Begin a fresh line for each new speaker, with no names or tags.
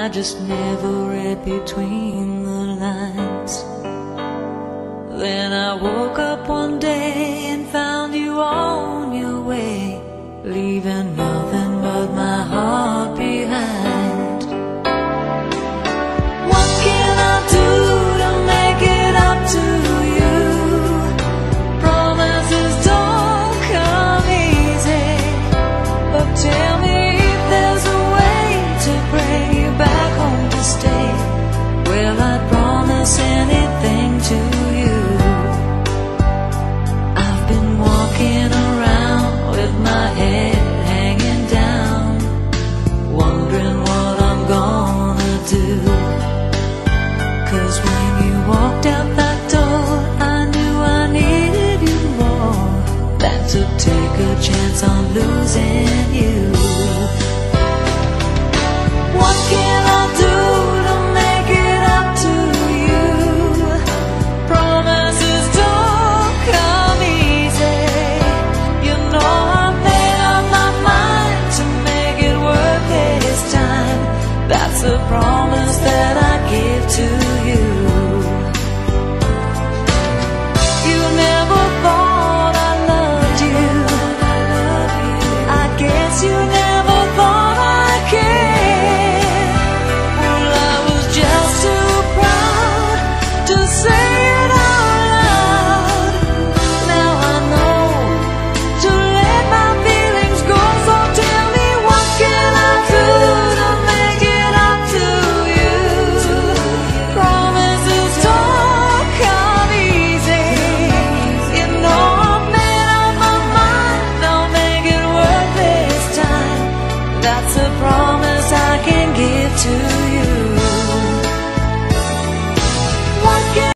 I just never read between the lines. Then I woke up one day and found you on your way, leaving nothing but my heart behind. What can I do to make it up to you? Promises don't come easy, but tell me if there's a way to bring you back home to stay. Well, I'd promise anything to you. I've been walking around with my head hanging down, wondering what I'm gonna do. 'Cause when you walked out that door, I knew I needed you more than to take a chance on losing you. What can I do to make it up to you? Promises don't come easy. You know I made up my mind to make it worth this time. That's a promise that I